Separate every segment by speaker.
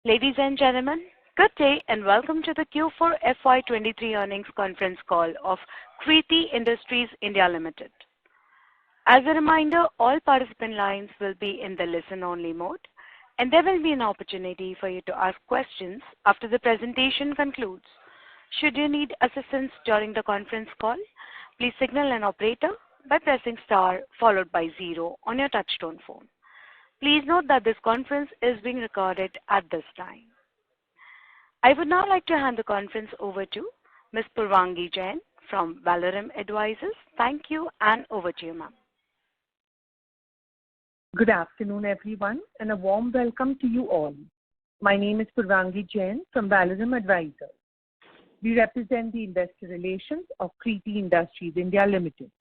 Speaker 1: Ladies and gentlemen, good day and welcome to the Q4 FY23 earnings conference call of Kriti Industries India Limited. As a reminder, all participant lines will be in the listen-only mode, and there will be an opportunity for you to ask questions after the presentation concludes. Should you need assistance during the conference call, please signal an operator by pressing star followed by 0 on your touchtone phone. Please note that this conference is being recorded at this time. I would now like to hand the conference over to Ms. Purvangi Jain from Valorem Advisors. Thank you, and over to you, ma'am.
Speaker 2: Good afternoon, everyone, and a warm welcome to you all. My name is Purvangi Jain from Valorem Advisors. We represent the investor relations of Kriti Industries India Limited.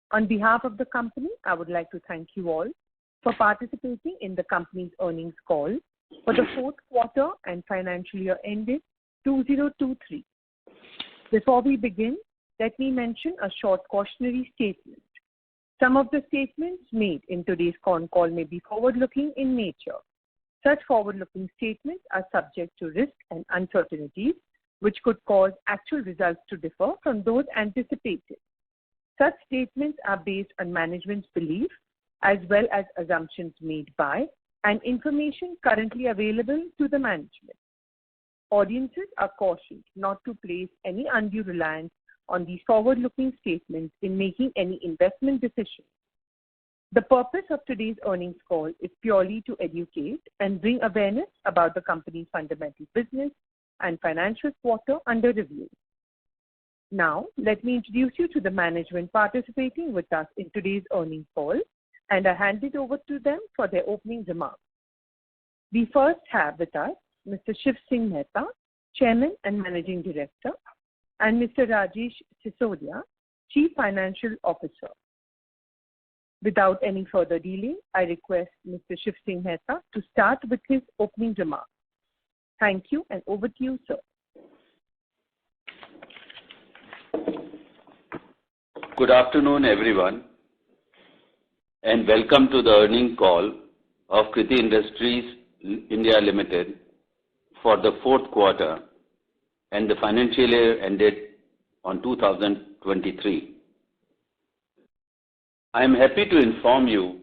Speaker 2: On behalf of the company, I would like to thank you all for participating in the company's earnings call for the fourth quarter and financial year ended 2023. Before we begin, let me mention a short cautionary statement. Some of the statements made in today's Concall may be forward-looking in nature. Such forward-looking statements are subject to risks and uncertainties, which could cause actual results to differ from those anticipated. Such statements are based on management's belief as well as assumptions made by and information currently available to the management. Audiences are cautioned not to place any undue reliance on these forward-looking statements in making any investment decisions. The purpose of today's earnings call is purely to educate and bring awareness about the company's fundamental business and financial quarter under review. Now, let me introduce you to the management participating with us in today's earnings call, and I hand it over to them for their opening remarks. We first have with us Mr. Shiv Singh Mehta, Chairman and Managing Director, and Mr. Rajesh Sisodia, Chief Financial Officer. Without any further delay, I request Mr. Shiv Singh Mehta to start with his opening remarks. Thank you, and over to you, sir.
Speaker 3: Good afternoon, everyone, and welcome to the earnings call of Kriti Industries India Limited for the fourth quarter and the financial year ended on 2023. I am happy to inform you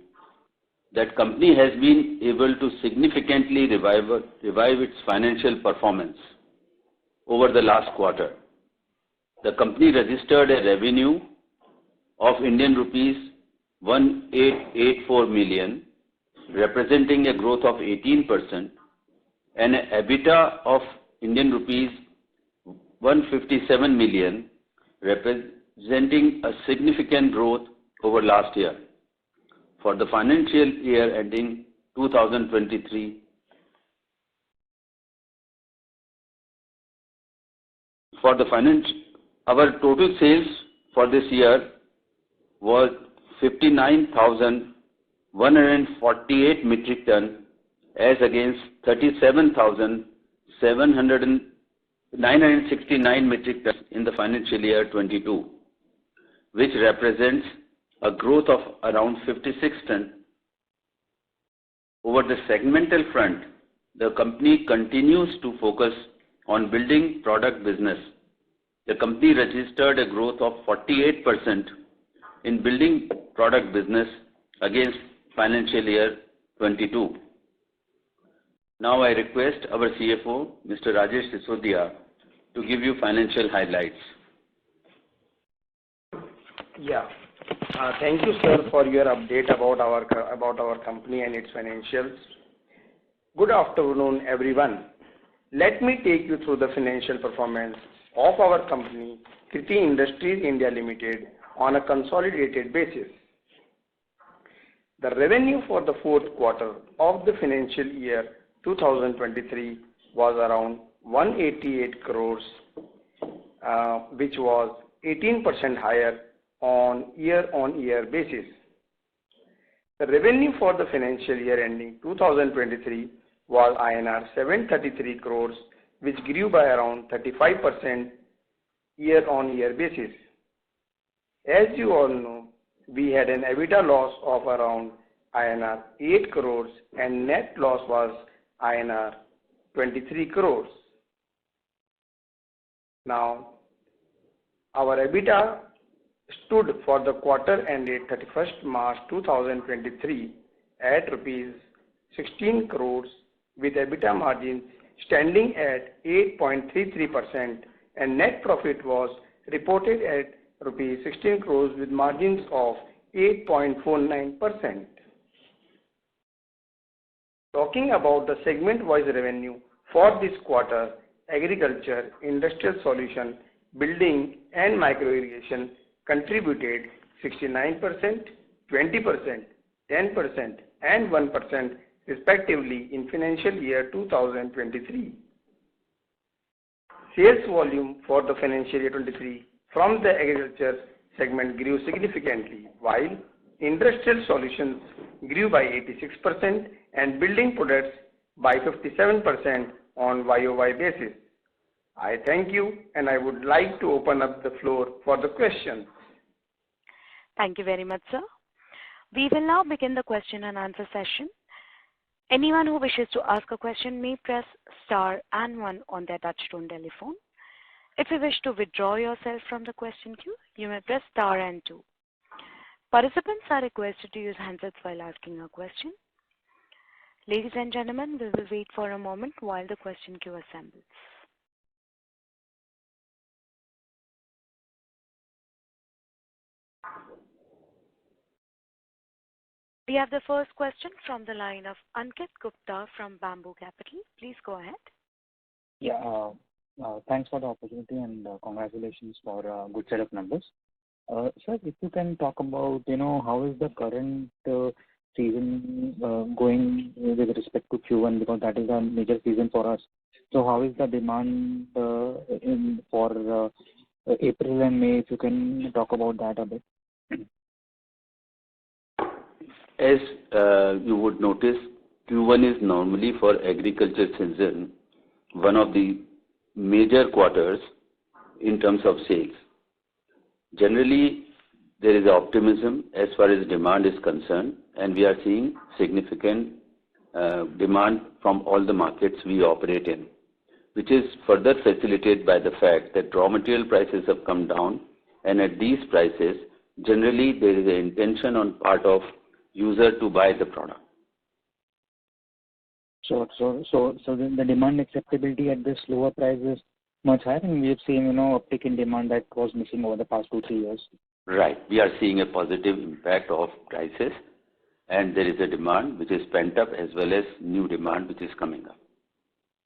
Speaker 3: that company has been able to significantly revive its financial performance over the last quarter. The company registered a revenue of Indian rupees 1884 million, representing a growth of 18%, and an EBITDA of Indian rupees 157 million, representing a significant growth over last year. For the financial year ending 2023, our total sales for this year was 59,148 metric ton as against 37,969 metric tons in the financial year 22, which represents a growth of around 56%. Over the segmental front, the company continues to focus on building product business. The company registered a growth of 48% in building product business against financial year 22. Now I request our CFO, Mr. Rajesh Sisodia, to give you financial highlights.
Speaker 4: Yeah. Thank you, sir, for your update about our company and its financials. Good afternoon, everyone. Let me take you through the financial performance of our company, Kriti Industries India Limited, on a consolidated basis. The revenue for the fourth quarter of the financial year 2023 was around 188 crores, which was 18% higher on year-on-year basis. The revenue for the financial year ending 2023 was INR 733 crores, which grew by around 35% year-on-year basis. As you all know, we had an EBITDA loss of around INR 8 crores and net loss was INR 23 crores. Now, our EBITDA stood for the quarter ended 31st March 2023 at rupees 16 crores with EBITDA margins standing at 8.33%, and net profit was reported at rupees 16 crores with margins of 8.49%. Talking about the segment-wise revenue for this quarter, agriculture, industrial solution, building and micro irrigation contributed 69%, 20%, 10% and 1% respectively in financial year 2023. Sales volume for the financial year 23 from the agriculture segment grew significantly, while industrial solutions grew by 86% and building products by 57% on YOY basis. I thank you, and I would like to open up the floor for the questions.
Speaker 1: Thank you very much, sir. We will now begin the question and answer session. Anyone who wishes to ask a question may press star and 1 on their touchtone telephone. If you wish to withdraw yourself from the question queue, you may press star and 2. Participants are requested to use handsets while asking a question. Ladies and gentlemen, we will wait for a moment while the question queue assembles. We have the first question from the line of Ankit Gupta from Bamboo Capital. Please go ahead.
Speaker 5: Yeah, thanks for the opportunity and congratulations for a good set of numbers. Sir, if you can talk about, how is the current season going with respect to Q1, because that is a major season for us. So how is the demand for April and May, if you can talk about that a bit?
Speaker 3: As you would notice, Q1 is normally for agriculture season one of the major quarters in terms of sales. Generally, there is optimism as far as demand is concerned, and we are seeing significant demand from all the markets we operate in, which is further facilitated by the fact that raw material prices have come down, and at these prices, generally there is an intention on part of user to buy the product.
Speaker 5: So then the demand acceptability at this lower price is much higher, and we have seen, uptick in demand that was missing over the past 2-3 years.
Speaker 3: Right. We are seeing a positive impact of prices, and there is a demand which is pent up as well as new demand which is coming up.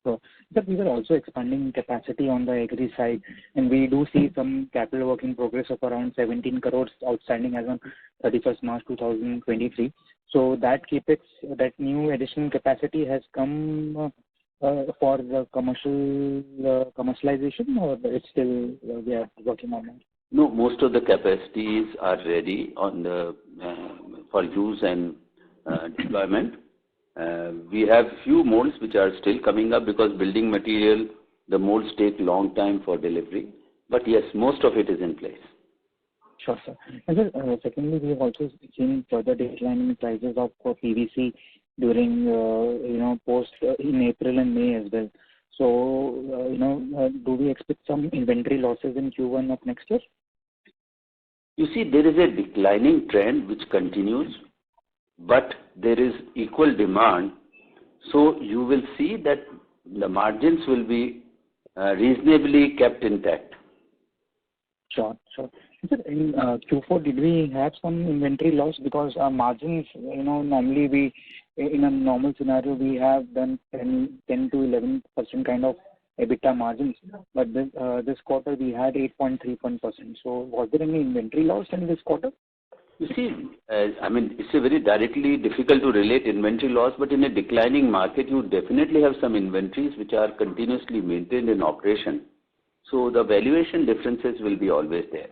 Speaker 5: So, but we were also expanding capacity on the agri side, and we do see some capital work in progress of around 17 crores outstanding as on 31st March 2023. So that capex, that new additional capacity has come for the commercialization, or it's still we are working on it?
Speaker 3: No, most of the capacities are ready on the for use and deployment. We have few molds which are still coming up because building material, the molds take long time for delivery. But yes, most of it is in place.
Speaker 5: Sure, sir. And then, secondly, we have also seen further decline in prices of PVC during, post in April and May as well. So, do we expect some inventory losses in Q1 of next year?
Speaker 3: You see, there is a declining trend which continues, but there is equal demand. So you will see that the margins will be reasonably kept intact.
Speaker 5: Sure. In Q4, did we have some inventory loss? Because our margins, normally we, in a normal scenario, we have done 10 to 11% kind of EBITDA margins. But this quarter we had 8.31%. So was there any inventory loss in this quarter?
Speaker 3: You see, it's a very directly difficult to relate inventory loss, but in a declining market, you definitely have some inventories which are continuously maintained in operation. So the valuation differences will be always there.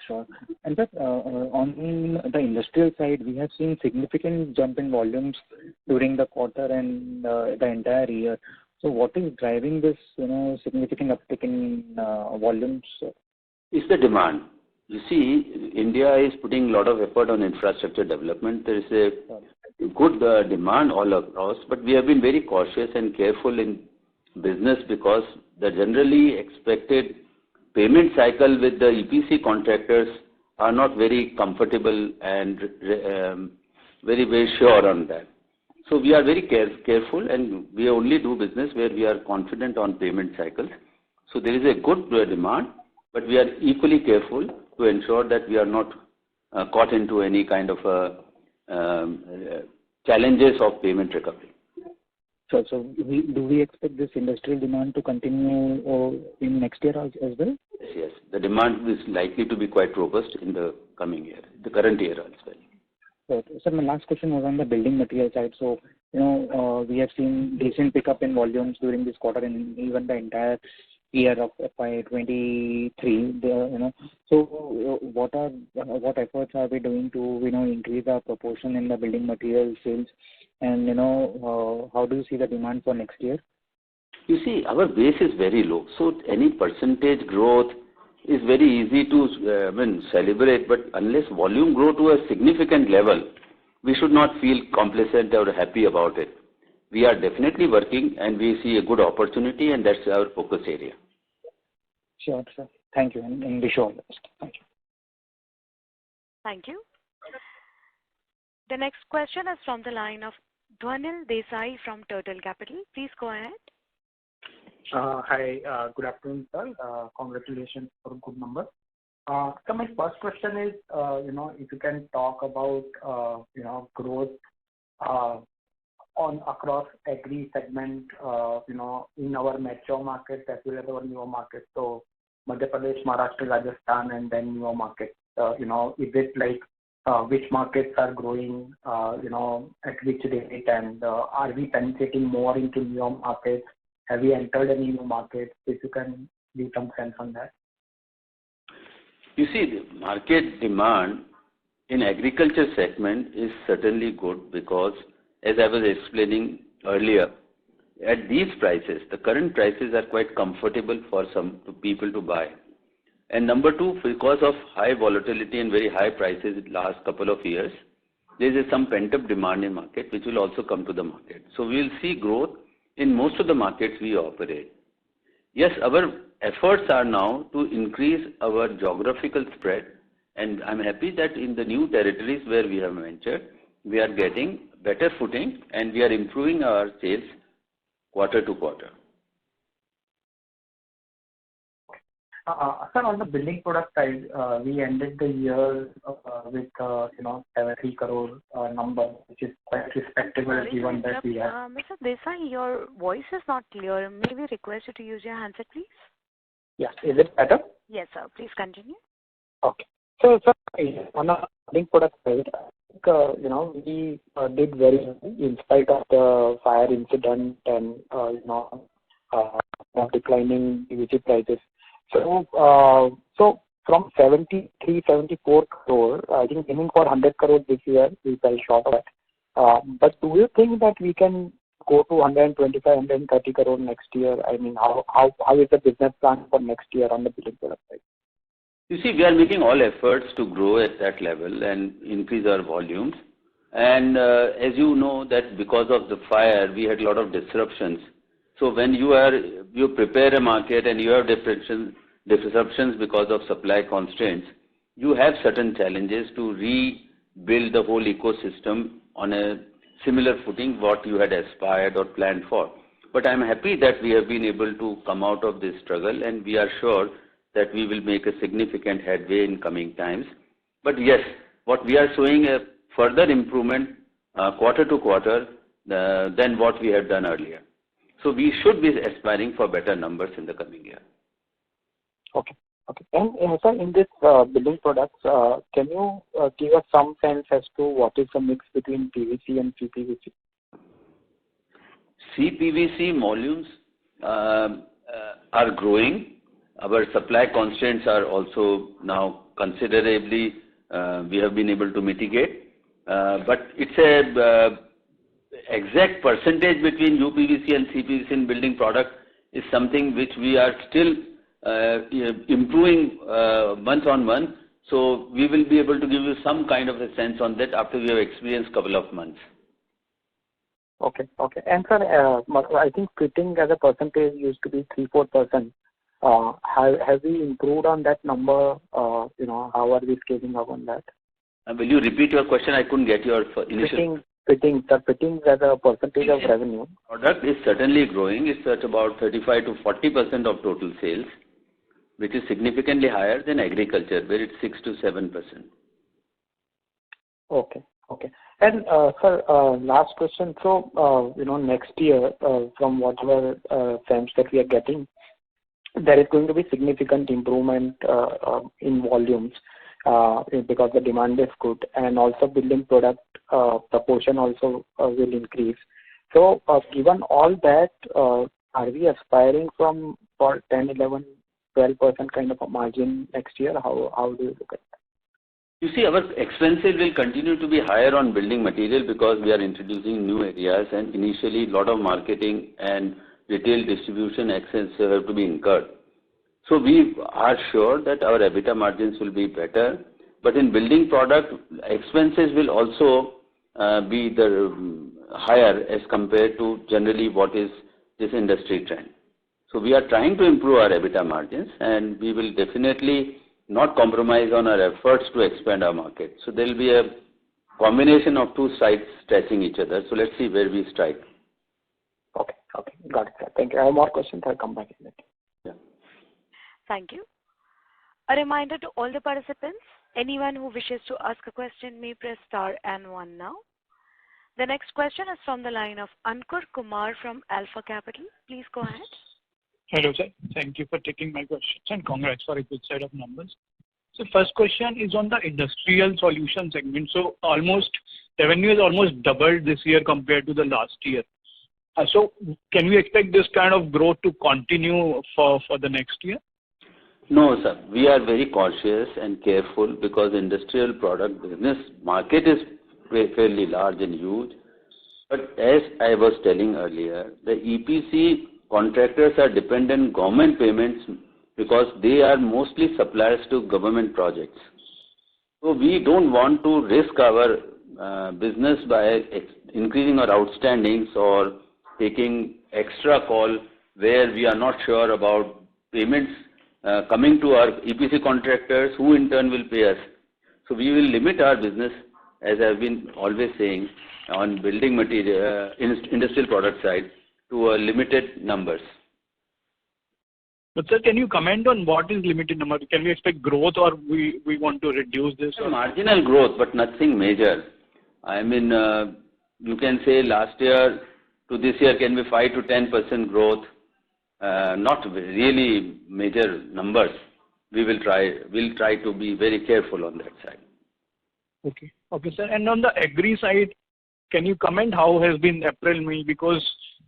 Speaker 5: Sure. And that on the industrial side, we have seen significant jump in volumes during the quarter and the entire year. So what is driving this, significant uptick in volumes?
Speaker 3: It's the demand. You see, India is putting a lot of effort on infrastructure development. There is a good demand all across, but we have been very cautious and careful in business because the generally expected payment cycle with the EPC contractors are not very comfortable and very sure on that. So we are very careful, and we only do business where we are confident on payment cycles. So there is a good demand, but we are equally careful to ensure that we are not caught into any kind of challenges of payment recovery.
Speaker 5: So do we expect this industrial demand to continue in next year as well?
Speaker 3: Yes. The demand is likely to be quite robust in the coming year, the current year as well.
Speaker 5: Right. So my last question was on the building material side. So, we have seen decent pickup in volumes during this quarter and even the entire year of FY23. So what efforts are we doing to, increase our proportion in the building material sales? And, how do you see the demand for next year?
Speaker 3: You see, our base is very low. So any percentage growth is very easy to celebrate, but unless volume grow to a significant level, we should not feel complacent or happy about it. We are definitely working and we see a good opportunity, and that's our focus area.
Speaker 5: Sure. Thank you, and wish you all the best. Thank you.
Speaker 1: Thank you. The next question is from the line of Dhwanil Desai from Turtle Capital. Please go ahead.
Speaker 6: Hi, good afternoon, sir. Congratulations for a good number. So my first question is, if you can talk about, growth across agri segment, in our mature markets as well as our newer markets. So Madhya Pradesh, Maharashtra, Rajasthan, and then newer markets. Is it like which markets are growing, at which rate, and are we penetrating more into newer markets? Have we entered any new markets? If you can give some sense on that.
Speaker 3: You see, the market demand in agriculture segment is certainly good because, as I was explaining earlier, at these prices, the current prices are quite comfortable for some people to buy. And number two, because of high volatility and very high prices in the last couple of years, there is some pent-up demand in market which will also come to the market. So we will see growth in most of the markets we operate. Yes, our efforts are now to increase our geographical spread, and I'm happy that in the new territories where we have ventured, we are getting better footing and we are improving our sales quarter to quarter.
Speaker 6: Sir, on the building product side, we ended the year with 73 crore number, which is quite respectable given that we have.
Speaker 1: Mr. Desai, your voice is not clear. May we request you to use your handset, please?
Speaker 6: Yes. Is it better?
Speaker 1: Yes, sir. Please continue.
Speaker 6: Okay. So, sir, on the building product side, we did very well in spite of the fire incident and declining PVC prices. So from 74 crore, I think aiming for 100 crore this year, we fell short of that. But do you think that we can go to 125, 130 crore next year? I mean, how is the business plan for next year on the building product side?
Speaker 3: You see, we are making all efforts to grow at that level and increase our volumes. And as you know, that because of the fire, we had a lot of disruptions. So when you prepare a market and you have disruptions because of supply constraints, you have certain challenges to rebuild the whole ecosystem on a similar footing what you had aspired or planned for. But I'm happy that we have been able to come out of this struggle, and we are sure that we will make a significant headway in coming times. But yes, what we are showing a further improvement quarter to quarter than what we have done earlier. So we should be aspiring for better numbers in the coming year.
Speaker 6: Okay. And sir, in this building products, can you give us some sense as to what is the mix between PVC and CPVC?
Speaker 3: CPVC volumes are growing. Our supply constraints are also now considerably, we have been able to mitigate. But it's a exact percentage between UPVC and CPVC in building product is something which we are still improving month on month. So we will be able to give you some kind of a sense on that after we have experienced a couple of months.
Speaker 6: Okay. And sir, I think fitting as a percentage used to be 3-4%. Have we improved on that number? How are we scaling up on that?
Speaker 3: Will you repeat your question? I couldn't get your initial.
Speaker 6: Fitting as a percentage of revenue.
Speaker 3: Product is certainly growing. It's at about 35 to 40% of total sales, which is significantly higher than agriculture, where it's 6 to 7%.
Speaker 6: Okay. And sir, last question. So, next year, from whatever sense that we are getting, there is going to be significant improvement in volumes because the demand is good, and also building product proportion also will increase. So, given all that, are we aspiring for 10, 11, 12% kind of a margin next year? How do you look at that?
Speaker 3: You see, our expenses will continue to be higher on building material because we are introducing new areas, and initially a lot of marketing and retail distribution expenses have to be incurred. So we are sure that our EBITDA margins will be better, but in building product, expenses will also be higher as compared to generally what is this industry trend. So we are trying to improve our EBITDA margins, and we will definitely not compromise on our efforts to expand our market. So there will be a combination of two sides stretching each other. So let's see where we strike.
Speaker 6: Okay. Got it, sir. Thank you. I have more questions. I'll come back in it.
Speaker 3: Yeah.
Speaker 1: Thank you. A reminder to all the participants, anyone who wishes to ask a question may press star and 1 now. The next question is from the line of Ankur Kumar from Alpha Capital. Please go ahead.
Speaker 7: Hello, sir. Thank you for taking my questions, and congrats for a good set of numbers. So first question is on the industrial solution segment. So revenue is almost doubled this year compared to the last year. So can we expect this kind of growth to continue for the next year?
Speaker 3: No, sir. We are very cautious and careful because industrial product business market is fairly large and huge. But as I was telling earlier, the EPC contractors are dependent on government payments because they are mostly suppliers to government projects. So we don't want to risk our business by increasing our outstandings or taking extra call where we are not sure about payments coming to our EPC contractors, who in turn will pay us. So we will limit our business, as I've been always saying, on building material, industrial product side, to a limited numbers.
Speaker 7: But sir, can you comment on what is limited number? Can we expect growth, or we want to reduce this?
Speaker 3: Marginal growth, but nothing major. I mean, you can say last year to this year can be 5 to 10% growth. Not really major numbers. We'll try to be very careful on that side.
Speaker 7: Okay, sir. And on the agri side, can you comment how has been April, May? Because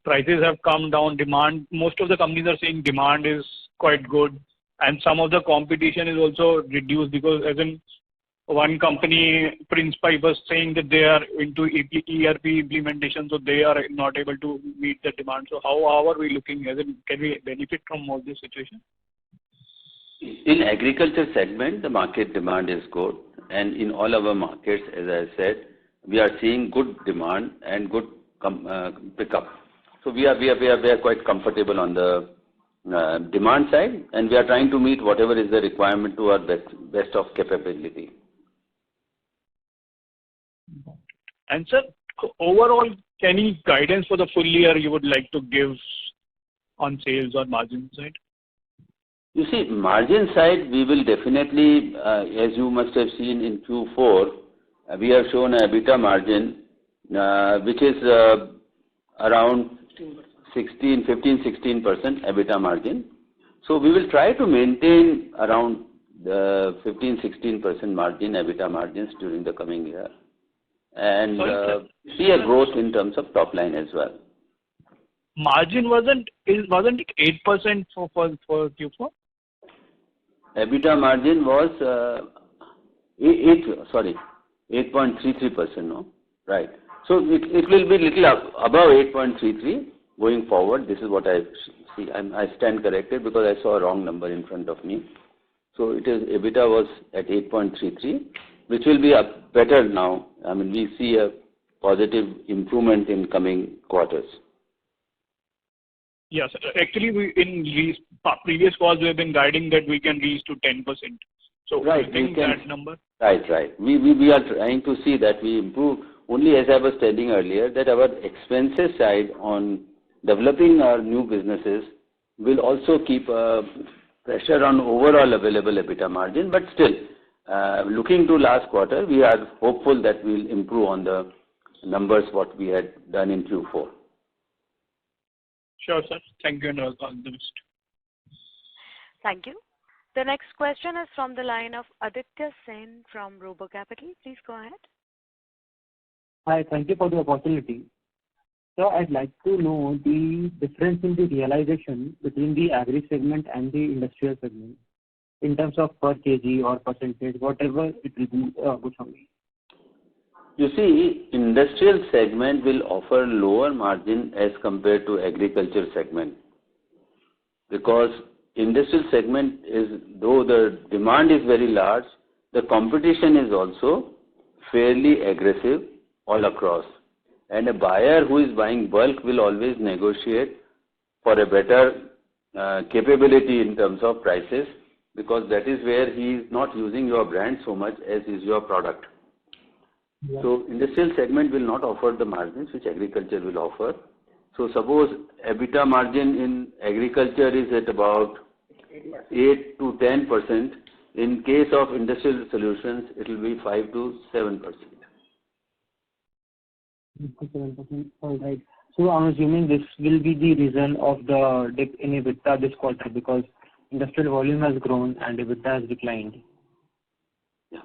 Speaker 7: prices have come down, demand, most of the companies are saying demand is quite good, and some of the competition is also reduced because as in one company, Prince Pipe, was saying that they are into ERP implementation, so they are not able to meet the demand. So how are we looking? As in, can we benefit from all this situation?
Speaker 3: In agriculture segment, the market demand is good, and in all our markets, as I said, we are seeing good demand and good pickup. So we are quite comfortable on the demand side, and we are trying to meet whatever is the requirement to our best of capability.
Speaker 7: And sir, overall, any guidance for the full year you would like to give on sales or margin side?
Speaker 3: You see, margin side, we will definitely, as you must have seen in Q4, we have shown a EBITDA margin, which is around 15-16% EBITDA margin. So we will try to maintain around the 15-16% margin, EBITDA margins during the coming year, and see a growth in terms of top line as well.
Speaker 7: Margin wasn't it 8% for Q4?
Speaker 3: EBITDA margin was 8.33%, no? Right. So it will be little above 8.33 going forward. This is what I see. I stand corrected because I saw a wrong number in front of me. So EBITDA was at 8.33, which will be better now. I mean, we see a positive improvement in coming quarters.
Speaker 7: Yes. Actually, in these previous calls, we have been guiding that we can reach to 10%. So
Speaker 3: right,
Speaker 7: I think that number.
Speaker 3: Right. We are trying to see that we improve. Only as I was telling earlier, that our expenses side on developing our new businesses will also keep pressure on overall available EBITDA margin. But still, looking to last quarter, we are hopeful that we will improve on the numbers what we had done in Q4.
Speaker 7: Sure, sir. Thank you and all the best.
Speaker 1: Thank you. The next question is from the line of Aditya Sen from Robo Capital. Please go ahead.
Speaker 8: Hi, thank you for the opportunity. So I'd like to know the difference in the realization between the agri segment and the industrial segment in terms of per kg or percentage, whatever it will be good for me.
Speaker 3: You see, industrial segment will offer lower margin as compared to agriculture segment, because industrial segment is, though the demand is very large, the competition is also fairly aggressive all across. And a buyer who is buying bulk will always negotiate for a better capability in terms of prices, because that is where he is not using your brand so much as is your product. Yeah. So industrial segment will not offer the margins which agriculture will offer. So suppose EBITDA margin in agriculture is at about 8 to 10%. In case of industrial solutions, it will be 5 to 7%.
Speaker 8: 7%. All right. So I'm assuming this will be the reason of the dip in EBITDA this quarter, because industrial volume has grown and EBITDA has declined.
Speaker 3: Yeah.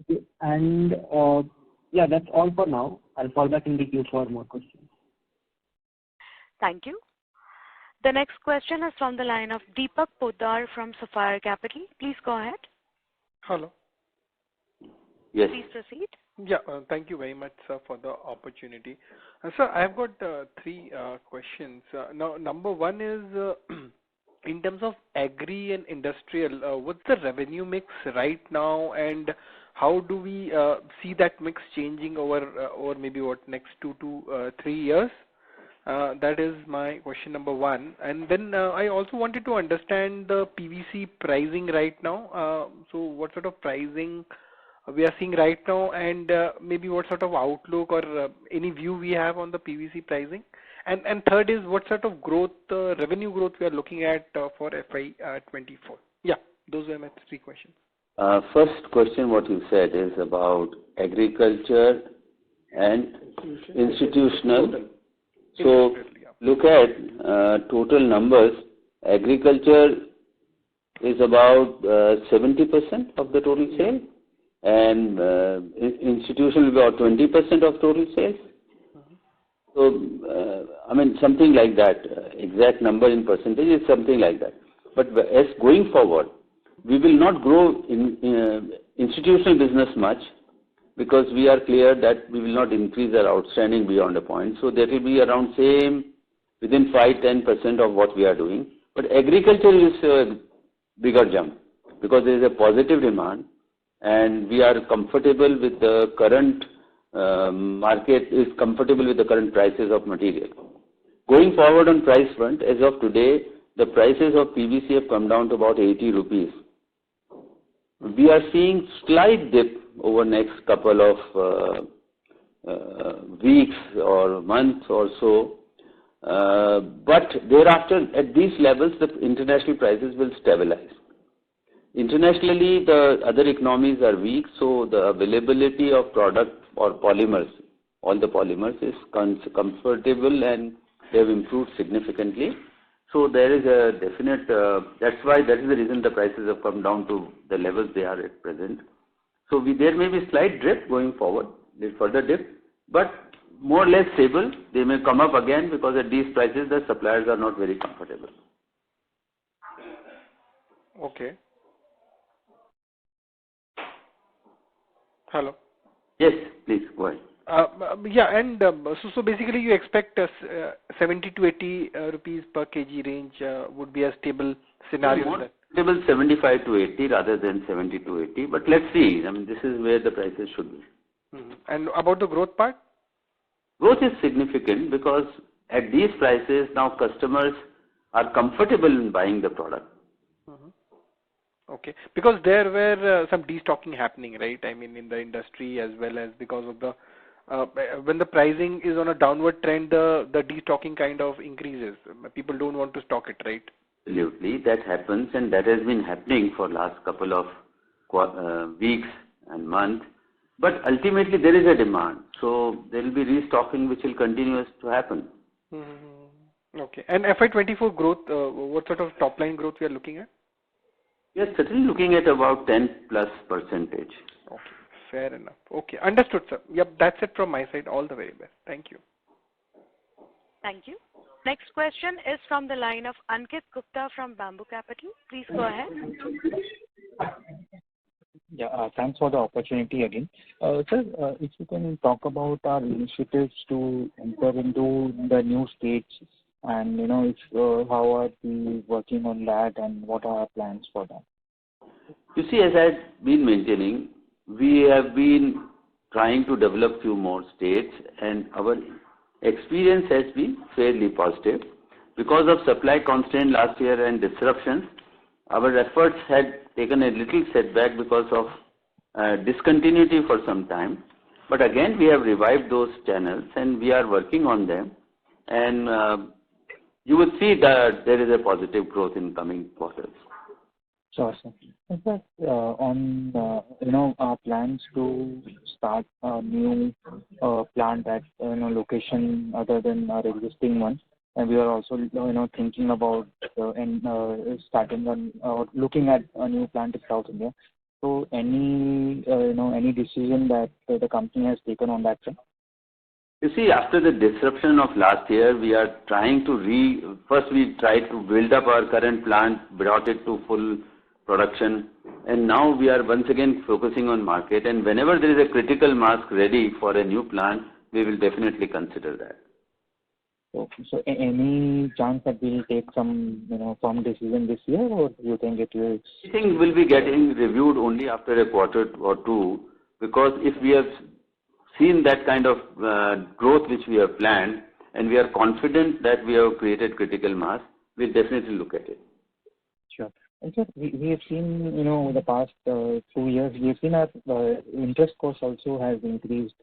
Speaker 8: Okay. And yeah, that's all for now. I'll fall back in the queue for more questions.
Speaker 1: Thank you. The next question is from the line of Deepak Poddar from Sapphire Capital. Please go ahead.
Speaker 9: Hello.
Speaker 3: Yes.
Speaker 1: Please proceed.
Speaker 9: Yeah, thank you very much, sir, for the opportunity. Sir, I have got three questions. Now, number one is, in terms of agri and industrial, what's the revenue mix right now, and how do we see that mix changing over maybe next 2 to 3 years? That is my question number one. And then I also wanted to understand the PVC pricing right now. So what sort of pricing we are seeing right now, and maybe what sort of outlook or any view we have on the PVC pricing? And third is, what sort of growth, revenue growth we are looking at for FY24? Yeah, those were my three questions.
Speaker 3: First question, what you said is about agriculture and institutional. So look at total numbers. Agriculture is about 70% of the total sale, and institutional will be about 20% of total sales. So, I mean, something like that. Exact number in percentage is something like that. But as going forward, we will not grow in institutional business much, because we are clear that we will not increase our outstanding beyond a point. So that will be around same, within 5-10% of what we are doing. But agriculture is a bigger jump, because there is a positive demand, and we are comfortable with the current market, is comfortable with the current prices of material. Going forward on price front, as of today, the prices of PVC have come down to about 80 rupees. We are seeing slight dip over next couple of weeks or months or so, but thereafter at these levels the international prices will stabilize. Internationally, the other economies are weak, so the availability of product or polymers, all the polymers, is comfortable, and they have improved significantly. So there is a definite, that is the reason the prices have come down to the levels they are at present. So there may be slight dip going forward, further dip, but more or less stable. They may come up again, because at these prices the suppliers are not very comfortable.
Speaker 9: Okay. Hello.
Speaker 3: Yes, please go ahead.
Speaker 9: Yeah, and so basically you expect 70 to 80 rupees per kg range would be a stable scenario.
Speaker 3: Comfortable 75 to 80 rather than 70 to 80. But let's see. I mean, this is where the prices should be.
Speaker 9: And about the growth part?
Speaker 3: Growth is significant because at these prices now customers are comfortable in buying the product.
Speaker 9: Okay, because there were some destocking happening, right? I mean, in the industry as well as because of the when the pricing is on a downward trend, the destocking kind of increases. People don't want to stock it, right?
Speaker 3: Absolutely, that happens, and that has been happening for last couple of weeks and months. But ultimately, there is a demand, so there will be restocking, which will continue to happen.
Speaker 9: Okay, and FY24 growth, what sort of top line growth we are looking at?
Speaker 3: We are certainly looking at about 10+%.
Speaker 9: Okay, fair enough. Okay, understood, sir. Yep, that's it from my side. All the very best. Thank you.
Speaker 1: Thank you. Next question is from the line of Ankit Gupta from Bamboo Capital. Please go ahead.
Speaker 5: Yeah, thanks for the opportunity again. Sir, if you can talk about our initiatives to enter into the new states and, how are we working on that and what are our plans for that?
Speaker 3: You see, as I've been maintaining, we have been trying to develop few more states, and our experience has been fairly positive. Because of supply constraint last year and disruptions, our efforts had taken a little setback because of discontinuity for some time. But again, we have revived those channels and we are working on them. And you will see that there is a positive growth in coming quarters.
Speaker 5: Sure, sir. In fact, on our plans to start a new plant at location other than our existing one, and we are also thinking about starting on looking at a new plant in South India. So any decision that the company has taken on that front?
Speaker 3: You see, after the disruption of last year, we are trying to first we tried to build up our current plant, brought it to full production, and now we are once again focusing on market, and whenever there is a critical mass ready for a new plant, we will definitely consider that.
Speaker 5: Okay, so any chance that we'll take some firm decision this year, or do you think it will?
Speaker 3: I think will be getting reviewed only after a quarter or two, because if we have seen that kind of growth which we have planned, and we are confident that we have created critical mass, we'll definitely look at it.
Speaker 5: Sure. And sir, we have seen, over the past 2 years, we have seen our interest cost also has increased,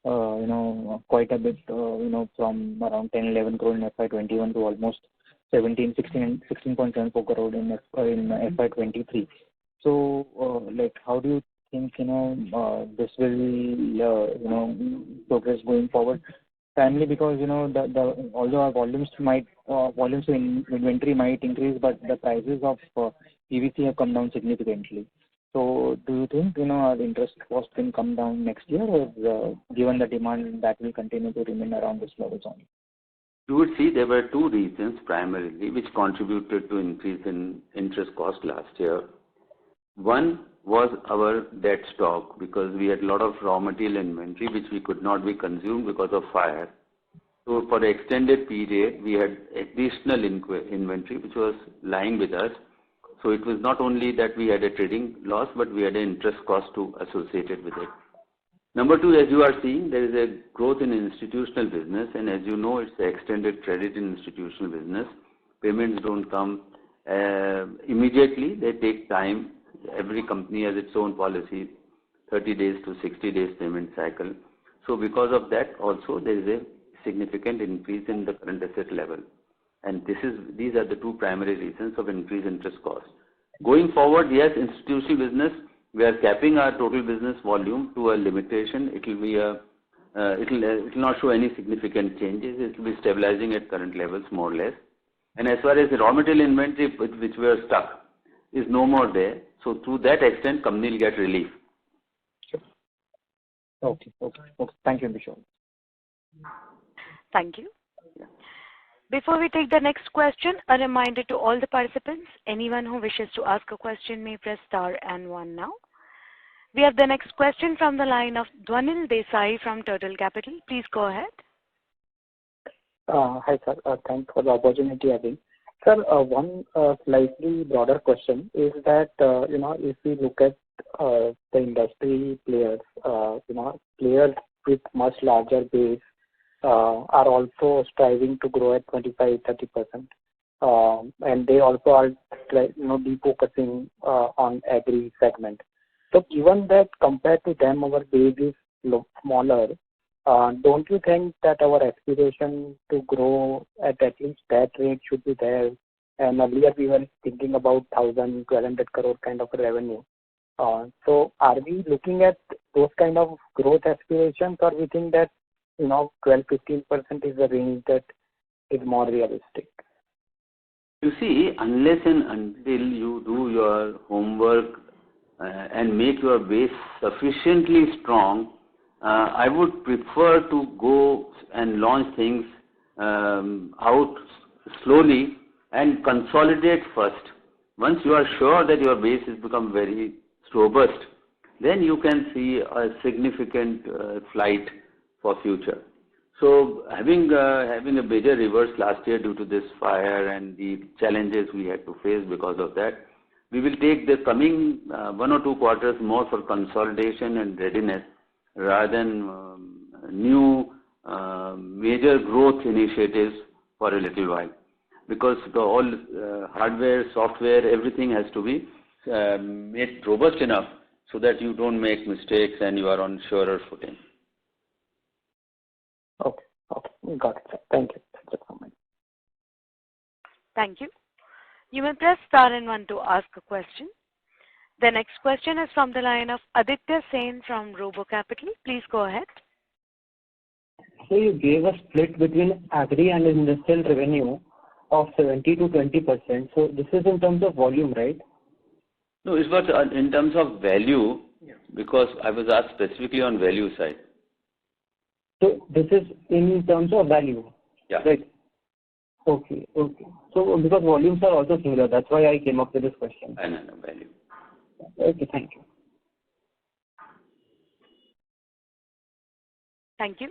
Speaker 5: quite a bit, from around 10-11 crore in FY21 to almost 16.74 crore in FY23. So, how do you think, this will, progress going forward? Primarily because, although our volumes in inventory might increase, but the prices of PVC have come down significantly. So, do you think, our interest cost can come down next year, or given the demand that will continue to remain around this level only?
Speaker 3: You would see there were two reasons primarily which contributed to increase in interest cost last year. One was our debt stock, because we had a lot of raw material inventory which we could not be consumed because of fire. So for the extended period, we had additional inventory which was lying with us. So it was not only that we had a trading loss, but we had an interest cost associated with it. Number two, as you are seeing, there is a growth in institutional business, and as you know, it's the extended credit in institutional business. Payments don't come immediately; they take time. Every company has its own policy, 30 days to 60 days payment cycle. So because of that also there is a significant increase in the current asset level. And these are the two primary reasons of increased interest cost. Going forward, yes, institutional business, we are capping our total business volume to a limitation. It will not show any significant changes. It will be stabilizing at current levels more or less. And as far as the raw material inventory which we are stuck is no more there. So to that extent, company will get relief.
Speaker 5: Sure. Okay. Thank you, Vishal.
Speaker 1: Thank you. Before we take the next question, a reminder to all the participants, anyone who wishes to ask a question may press star and 1 now. We have the next question from the line of Dhwanil Desai from Turtle Capital. Please go ahead.
Speaker 10: Hi, sir. Thanks for the opportunity again.
Speaker 5: Sir, one slightly broader question is that, if we look at the industry players, players with much larger base are also striving to grow at 25-30%. And they also are defocusing on agri segment. So given that compared to them, our base is smaller, don't you think that our aspiration to grow at least that rate should be there? And earlier we were thinking about 1,000-1,200 crore kind of revenue. So are we looking at those kind of growth aspirations, or we think that 12-15% is the range that is more realistic?
Speaker 3: You see, unless and until you do your homework and make your base sufficiently strong, I would prefer to go and launch things out slowly and consolidate first. Once you are sure that your base has become very robust, then you can see a significant flight for future. So having a major reverse last year due to this fire and the challenges we had to face because of that, we will take the coming 1 or 2 quarters more for consolidation and readiness rather than new major growth initiatives for a little while. Because all hardware, software, everything has to be made robust enough so that you don't make mistakes and you are on surer footing.
Speaker 5: Okay. Got it, sir. Thank you. That's it from me.
Speaker 1: Thank you. You may press star and 1 to ask a question. The next question is from the line of Aditya Sen from Robo Capital. Please go ahead.
Speaker 8: So you gave a split between agri and industrial revenue of 70 to 20%. So this is in terms of volume, right?
Speaker 3: No, it was in terms of value, because I was asked specifically on value side.
Speaker 8: So this is in terms of value?
Speaker 3: Yeah.
Speaker 8: Right. Okay. So because volumes are also similar, that's why I came up with this question.
Speaker 3: No, value.
Speaker 8: Okay, thank you.
Speaker 1: Thank you.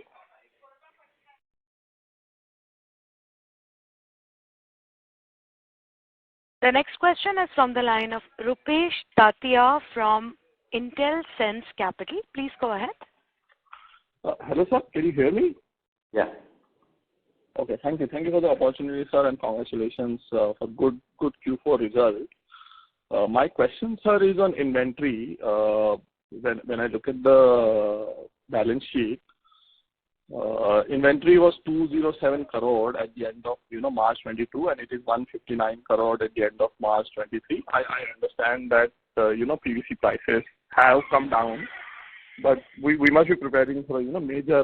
Speaker 1: The next question is from the line of Rupesh Tatia from Intel Sense Capital. Please go ahead.
Speaker 10: Hello, sir. Can you hear me?
Speaker 3: Yeah.
Speaker 10: Okay, thank you. Thank you for the opportunity, sir, and congratulations for good Q4 result. My question, sir, is on inventory. When I look at the balance sheet, inventory was 207 crore at the end of March 22, and it is 159 crore at the end of March 23. I understand that PVC prices have come down, but we must be preparing for major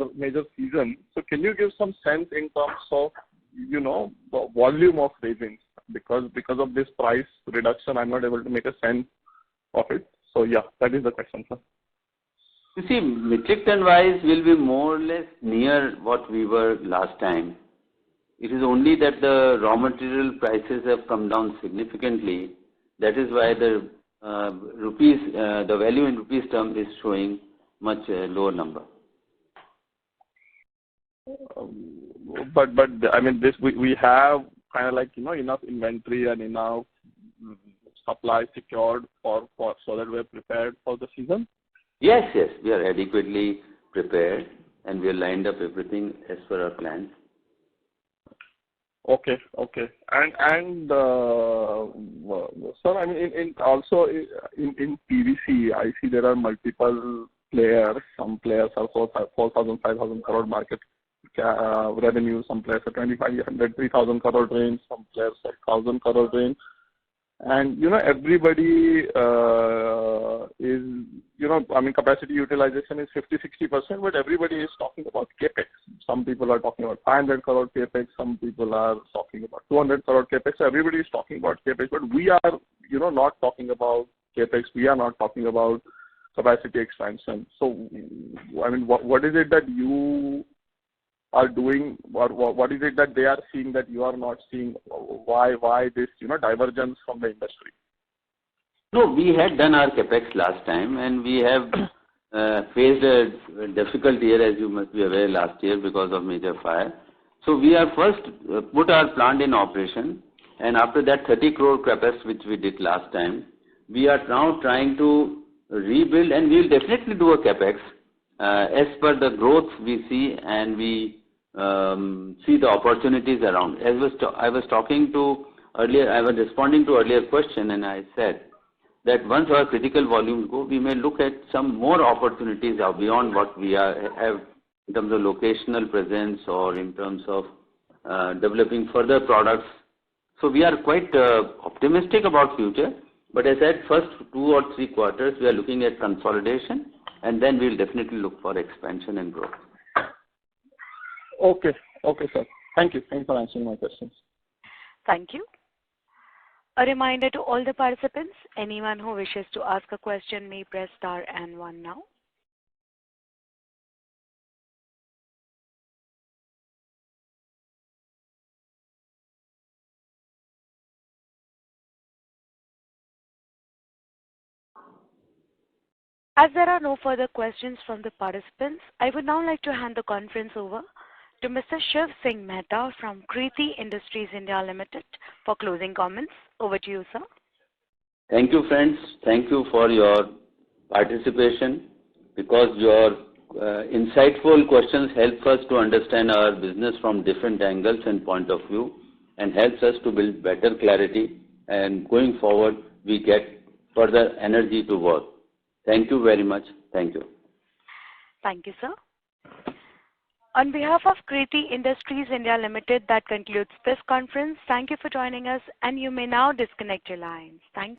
Speaker 10: season. So can you give some sense in terms of the volume of resins, because of this price reduction I'm not able to make a sense of it. So yeah, that is the question, sir.
Speaker 3: You see, metric ton wise will be more or less near what we were last time. It is only that the raw material prices have come down significantly. That is why the the value in rupees term is showing much lower number.
Speaker 10: But I mean, this we have kind of like enough inventory and enough supply secured for so that we're prepared for the season.
Speaker 3: Yes, we are adequately prepared and we have lined up everything as per our plans.
Speaker 10: Okay. And sir, I mean, also in PVC, I see there are multiple players. Some players are 4,000, 5,000 crore market revenue. Some players are 2,500, 3,000 crore range. Some players are 1,000 crore range. And everybody is I mean, capacity utilization is 50-60%, but everybody is talking about capex. Some people are talking about 500 crore capex. Some people are talking about 200 crore capex. Everybody is talking about capex, but we are not talking about capex. We are not talking about capacity expansion. So I mean, what is it that you are doing, or what is it that they are seeing that you are not seeing? Why this divergence from the industry?
Speaker 3: No, we had done our capex last time, and we have faced a difficult year, as you must be aware, last year because of major fire. So we are first put our plant in operation, and after that 30 crore CapEx which we did last time, we are now trying to rebuild, and we will definitely do a CapEx as per the growth we see, and we see the opportunities around. As I was talking to earlier, I was responding to earlier question, and I said that once our critical volumes go, we may look at some more opportunities beyond what we have in terms of locational presence or in terms of developing further products. So we are quite optimistic about future. But as I said, first 2 or 3 quarters, we are looking at consolidation, and then we will definitely look for expansion and growth.
Speaker 10: Okay, sir. Thank you. Thanks for answering my questions.
Speaker 1: Thank you. A reminder to all the participants, anyone who wishes to ask a question may press star and 1 now. As there are no further questions from the participants, I would now like to hand the conference over to Mr. Shiv Singh Mehta from Kriti Industries India Limited for closing comments. Over to you, sir.
Speaker 3: Thank you, friends. Thank you for your participation, because your insightful questions help us to understand our business from different angles and point of view, and helps us to build better clarity, and going forward we get further energy to work. Thank you very much. Thank you.
Speaker 1: Thank you, sir. On behalf of Kriti Industries India Limited, that concludes this conference. Thank you for joining us, and you may now disconnect your lines. Thank you.